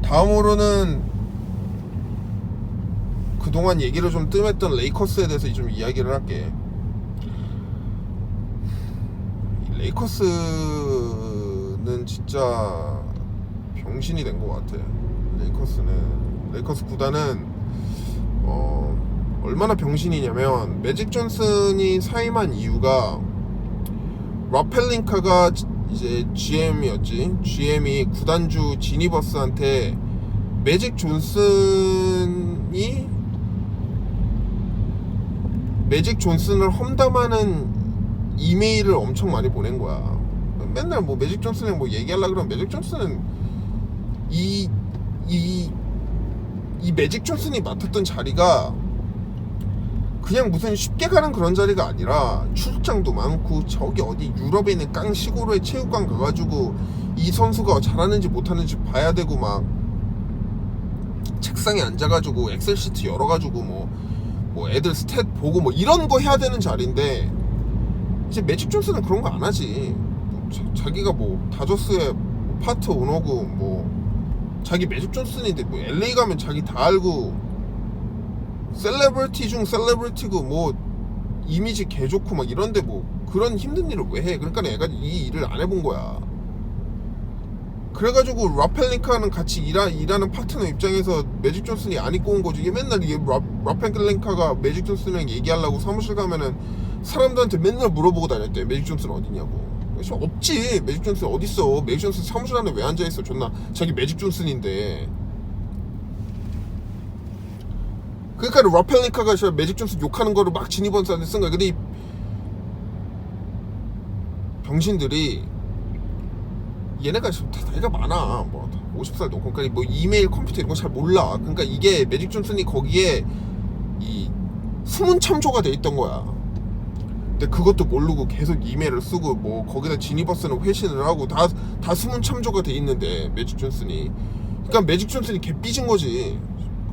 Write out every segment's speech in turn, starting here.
다음으로는 그동안 얘기를 좀 뜸했던 레이커스에 대해서 좀 이야기를 할게. 레이커스는 진짜 병신이 된 것 같아. 레이커스 구단은 얼마나 병신이냐면, 매직 존슨이 사임한 이유가 럽 펠링카가 이제 GM이 구단주 지니버스한테 매직 존슨을 험담하는 이메일을 엄청 많이 보낸 거야. 맨날 뭐 매직 존슨에 뭐 얘기하려고 그러면, 매직 존슨은 이 매직 존슨이 맡았던 자리가 그냥 무슨 쉽게 가는 그런 자리가 아니라 출장도 많고, 저기 어디 유럽에 있는 깡 시골의 체육관 가가지고 이 선수가 잘하는지 못하는지 봐야 되고, 막 책상에 앉아가지고 엑셀 시트 열어가지고 뭐 애들 스탯 보고 뭐 이런 거 해야 되는 자리인데, 이제 매직 존슨은 그런 거 안 하지. 자기가 뭐 다저스의 파트 오너고, 뭐 자기 매직 존슨인데 뭐 LA 가면 자기 다 알고 셀레브리티 중 셀레브리티고, 뭐 이미지 개 좋고 막 이런데 뭐 그런 힘든 일을 왜 해? 그러니까 얘가 이 일을 안 해본 거야. 그래가지고 럽 펠링카는 같이 일하는 파트너 입장에서 매직 존슨이 안 입고 온 거지. 이게 맨날 럽 펠링카가 매직 존슨이랑 얘기하려고 사무실 가면은 사람들한테 맨날 물어보고 다녔대. 매직 존슨 어디냐고. 없지. 매직 존슨 어딨어. 매직 존슨 사무실 안에 왜 앉아있어. 존나 자기 매직 존슨인데. 그러니까 럽 펠링카가 매직 존슨 욕하는 거를 막 지니버스한테 쓴 거야. 근데 이 병신들이, 얘네가 나이가 많아. 뭐 50살 넘고, 그러니까 뭐 이메일, 컴퓨터 이런 거 잘 몰라. 그러니까 이게 매직 존슨이 거기에 이 수문 참조가 돼 있던 거야. 근데 그것도 모르고 계속 이메일을 쓰고, 뭐 거기다 지니버스는 회신을 하고, 다 수문 참조가 돼 있는데, 매직 존슨이. 그러니까 매직 존슨이 개 삐진 거지.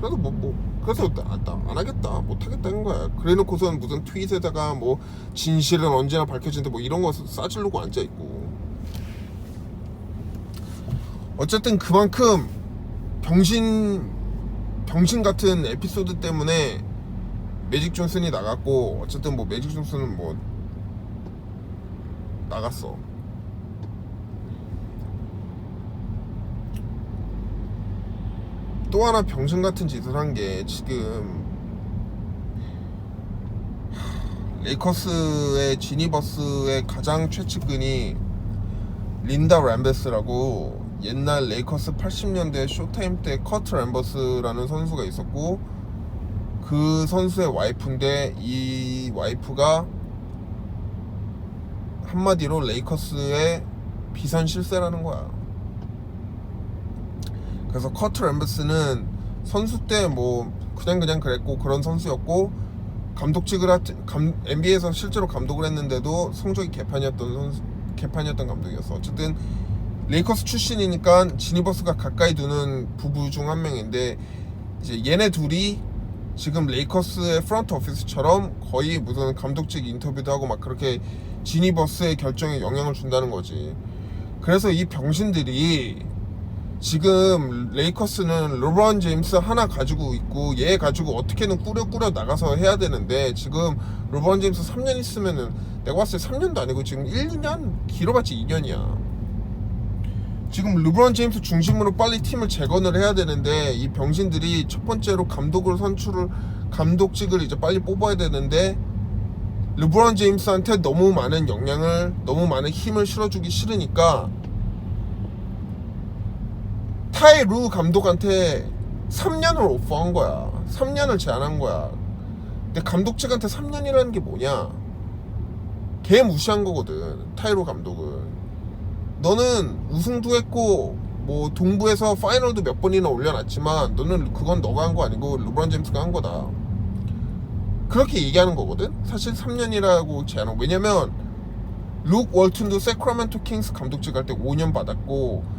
그래서 그래서 안 하겠다, 못 하겠다는 거야. 그래놓고선 무슨 트윗에다가 뭐 진실은 언제나 밝혀진다 뭐 이런 거 싸지르고 앉아 있고. 어쨌든 그만큼 병신 같은 에피소드 때문에 매직 존슨이 나갔고, 어쨌든 뭐 매직 존슨은 뭐 나갔어. 또 하나 병신 같은 짓을 한 게, 지금 레이커스의 지니버스의 가장 최측근이 린다 램베스라고, 옛날 레이커스 80년대 쇼타임 때 커트 램버스라는 선수가 있었고, 그 선수의 와이프인데, 이 와이프가 한마디로 레이커스의 비선 실세라는 거야. 그래서 커트 램버스는 선수 때 뭐 그냥 그랬고, 그런 선수였고, NBA에서 실제로 감독을 했는데도 성적이 개판이었던 감독이었어. 어쨌든 레이커스 출신이니까 지니버스가 가까이 두는 부부 중 한 명인데, 이제 얘네 둘이 지금 레이커스의 프런트 오피스처럼 거의 무슨 감독직 인터뷰도 하고 막 그렇게 지니버스의 결정에 영향을 준다는 거지. 그래서 이 병신들이 지금 레이커스는 르브론 제임스 하나 가지고 있고, 얘 가지고 어떻게든 꾸려 나가서 해야 되는데, 지금 르브론 제임스 3년 있으면은, 내가 봤을 때 3년도 아니고 지금 1, 2년? 길어봤자 2년이야. 지금 르브론 제임스 중심으로 빨리 팀을 재건을 해야 되는데, 이 병신들이 첫 번째로 감독직을 이제 빨리 뽑아야 되는데, 르브론 제임스한테 너무 많은 힘을 실어주기 싫으니까 타이 루 감독한테 3년을 오퍼한 거야. 3년을 제안한 거야. 근데 감독직한테 3년이라는 게 뭐냐? 개 무시한 거거든, 타이 루 감독은. 너는 우승도 했고, 뭐 동부에서 파이널도 몇 번이나 올려놨지만, 그건 너가 한 거 아니고 르브론 제임스가 한 거다. 그렇게 얘기하는 거거든. 사실 3년이라고 제안한. 왜냐면 룩 월튼도 세크라멘토 킹스 감독직 할 때 5년 받았고,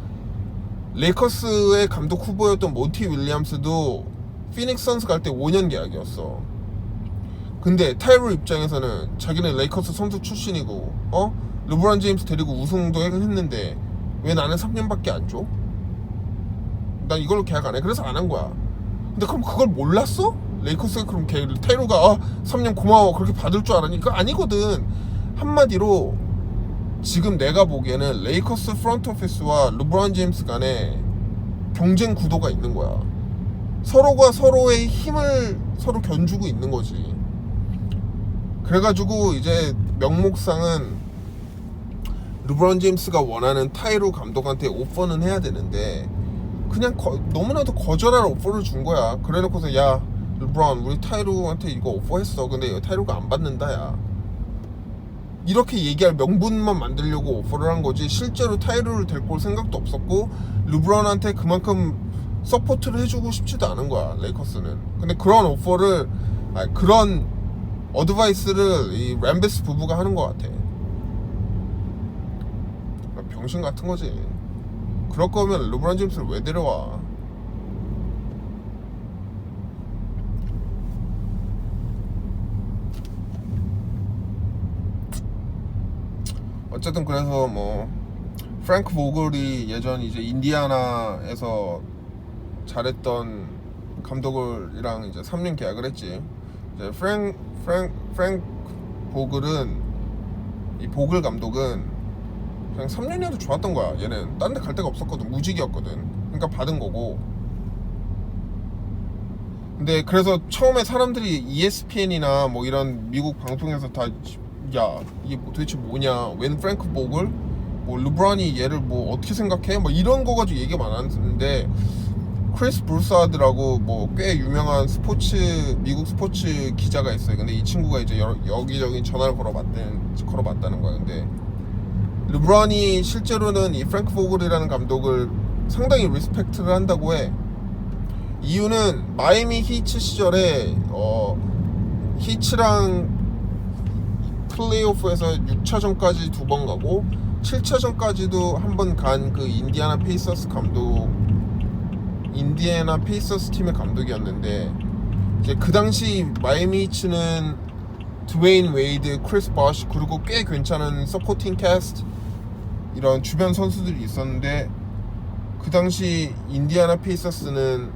레이커스의 감독 후보였던 몬티 윌리엄스도 피닉스 선스 갈 때 5년 계약이었어. 근데 타이루 입장에서는 자기는 레이커스 선수 출신이고, 르브론 제임스 데리고 우승도 했는데 왜 나는 3년밖에 안 줘? 난 이걸로 계약 안 해. 그래서 안 한 거야. 근데 그럼 그걸 몰랐어? 레이커스가 그럼 테이루가 3년 고마워 그렇게 받을 줄 알았니? 그거 아니거든. 한마디로 지금 내가 보기에는 레이커스 프런트 오피스와 르브론 제임스 간에 경쟁 구도가 있는 거야. 서로가 서로의 힘을 서로 견주고 있는 거지. 그래가지고 이제 명목상은 르브론 제임스가 원하는 타이루 감독한테 오퍼는 해야 되는데 그냥 너무나도 거절할 오퍼를 준 거야. 그래놓고서 야 르브론 우리 타이루한테 이거 오퍼했어. 근데 타이루가 안 받는다 야. 이렇게 얘기할 명분만 만들려고 오퍼를 한 거지 실제로 타이루를 데리고 올 생각도 없었고 르브론한테 그만큼 서포트를 해주고 싶지도 않은 거야 레이커스는. 근데 그런 오퍼를 그런 어드바이스를 이 램베스 부부가 하는 것 같아. 병신 같은 거지. 그럴 거면 르브론 제임스를 왜 데려와. 어쨌든 그래서 뭐 프랭크 보글이 예전 이제 인디애나에서 잘했던 감독이랑 이제 3년 계약을 했지. 이제 프랭크 보글은 이 보글 감독은 그냥 3년이라도 좋았던 거야. 얘는 딴 데 갈 데가 없었거든. 무직이었거든. 그러니까 받은 거고. 근데 그래서 처음에 사람들이 ESPN이나 뭐 이런 미국 방송에서 다 야 이게 도대체 뭐냐, 웬 프랭크 보글, 뭐 르브론이 얘를 뭐 어떻게 생각해, 뭐 이런 거 가지고 얘기가 많았는데 크리스 브루사드라고 뭐 꽤 유명한 미국 스포츠 기자가 있어요. 근데 이 친구가 이제 여기저기 전화를 걸어봤다는 거야. 근데 르브론이 실제로는 이 프랭크 보글이라는 감독을 상당히 리스펙트를 한다고 해. 이유는 마이애미 히츠 시절에 히츠랑 플레이오프에서 6차전까지 2번 가고 7차전까지도 한 번 간 그 인디애나 페이서스 팀의 감독이었는데 이제 그 당시 마이애미 히츠는 드웨인 웨이드, 크리스 보쉬 그리고 꽤 괜찮은 서포팅 캐스트 이런 주변 선수들이 있었는데 그 당시 인디애나 페이서스는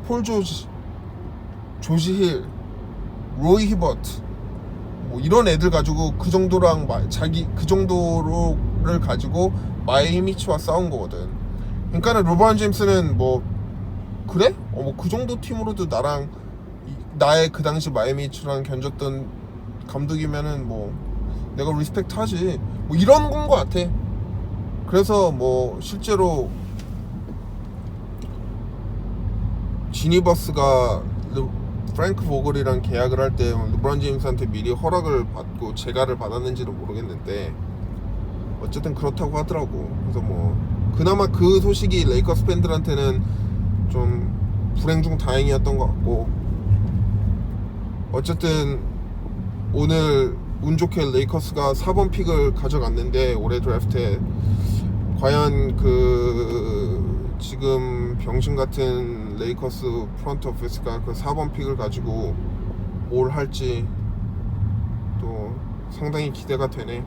폴 조지, 조시 힐, 로이 히버트 뭐 이런 애들 가지고 그 정도를 가지고 마이애미 히츠와 싸운 거거든. 그러니까는 르브론 제임스는 뭐 그래? 뭐 그 정도 팀으로도 나의 그 당시 마이애미 히츠랑 견졌던 감독이면은 뭐 내가 리스펙트 하지. 뭐 이런 건 거 같아. 그래서 뭐 실제로 지니버스가 프랭크 보글이랑 계약을 할 때 르브론 제임스한테 미리 허락을 받고 재가를 받았는지는 모르겠는데 어쨌든 그렇다고 하더라고. 그래서 뭐 그나마 그 소식이 레이커스 팬들한테는 좀 불행 중 다행이었던 것 같고, 어쨌든 오늘 운 좋게 레이커스가 4번 픽을 가져갔는데 올해 드래프트에 과연 그 지금 병신 같은 레이커스 프런트 오피스가 그 4번 픽을 가지고 뭘 할지 또 상당히 기대가 되네.